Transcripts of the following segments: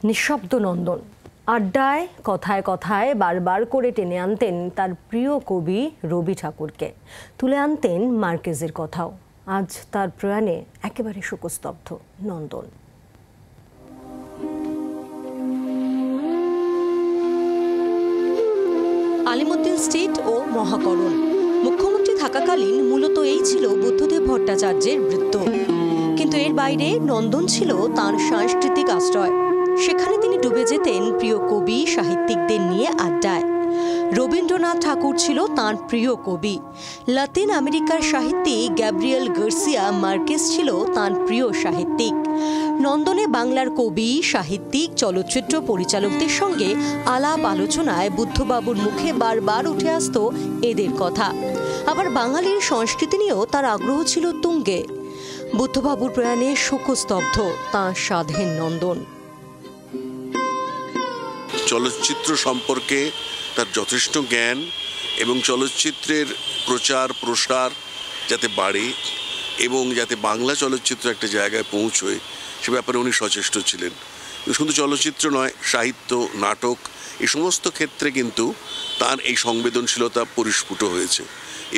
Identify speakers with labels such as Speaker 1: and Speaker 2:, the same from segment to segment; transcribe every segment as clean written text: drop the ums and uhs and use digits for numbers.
Speaker 1: নিঃশব্দ নন্দন আড্ডায় কথায় কথায় বারবার করে টেনে আনতেন তার প্রিয় কবি রবি ঠাকুরকে, তুলে আনতেন মার্কেজের কথাও। আজ তার প্রয়াণে একেবারে শোকস্তব্ধ নন্দন।
Speaker 2: আলিমুদ্দিন স্ট্রিট ও মহাকরণ। মুখ্যমন্ত্রী থাকাকালীন মূলত এই ছিল বুদ্ধদেব ভট্টাচার্যের বৃত্ত, কিন্তু এর বাইরে নন্দন ছিল তাঁর সাংস্কৃতিক আশ্রয়। সেখানে তিনি ডুবে যেতেন প্রিয় কবি সাহিত্যিকদের নিয়ে আড্ডায়। রবীন্দ্রনাথ ঠাকুর ছিল তাঁর প্রিয় কবি। লাতিন আমেরিকার সাহিত্যিক গ্যাব্রিয়েল গার্সিয়া মার্কেজ ছিল তাঁর প্রিয় সাহিত্যিক। নন্দনে বাংলার কবি, সাহিত্যিক, চলচ্চিত্র পরিচালকদের সঙ্গে আলাপ আলোচনায় বুদ্ধবাবুর মুখে বারবার উঠে আসত এদের কথা। আবার বাঙালির সংস্কৃতি নিয়েও তার আগ্রহ ছিল তুঙ্গে। বুদ্ধবাবুর প্রয়াণে শোকস্তব্ধ তাঁর স্বাধীন নন্দন।
Speaker 3: চলচ্চিত্র সম্পর্কে তার যথেষ্ট জ্ঞান এবং চলচ্চিত্রের প্রচার প্রসার যাতে বাড়ে এবং যাতে বাংলা চলচ্চিত্র একটা জায়গায় পৌঁছয় সে ব্যাপারে উনি সচেষ্ট ছিলেন। শুধু চলচ্চিত্র নয়, সাহিত্য, নাটক এই সমস্ত ক্ষেত্রে কিন্তু তার এই সংবেদনশীলতা পরিস্ফুট হয়েছে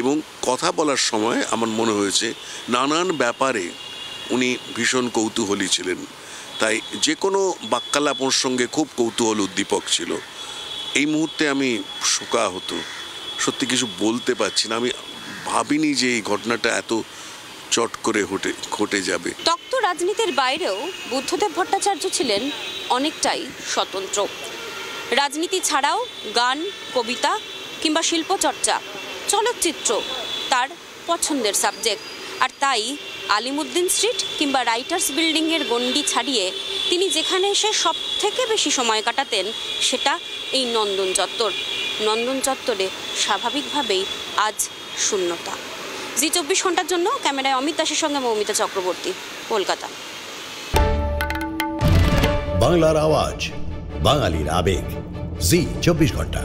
Speaker 3: এবং কথা বলার সময় আমার মনে হয়েছে নানান ব্যাপারে উনি ভীষণ কৌতূহলী ছিলেন। তাই যে কোনো বাক্যালাপ ওর সঙ্গে খুব কৌতূহল উদ্দীপক ছিল। এই মুহূর্তে আমি শোকাহত, সত্যি কিছু বলতে পারছি না। আমি ভাবিনি যে এই ঘটনাটা এত চট করে ঘটে যাবে।
Speaker 4: তক্ত রাজনীতির বাইরেও বুদ্ধদেব ভট্টাচার্য ছিলেন অনেকটাই স্বতন্ত্র। রাজনীতি ছাড়াও গান, কবিতা কিংবা শিল্পচর্চা, চলচ্চিত্র তার পছন্দের সাবজেক্ট। আর তাই আলিমুদ্দিন স্ট্রিট কিংবা রাইটার্স বিল্ডিংয়ের গণ্ডি ছাড়িয়ে তিনি যেখানে এসে সব থেকে বেশি সময় কাটাতেন সেটা এই নন্দন চত্বর। নন্দন চত্বরে স্বাভাবিকভাবেই আজ শূন্যতা। জি 24 ঘন্টার জন্য ক্যামেরায় অমিত দাসের সঙ্গে মৌমিতা চক্রবর্তী, কলকাতা।
Speaker 5: বাংলার আওয়াজ, বাঙালির আবেগ, জি 24 ঘন্টা।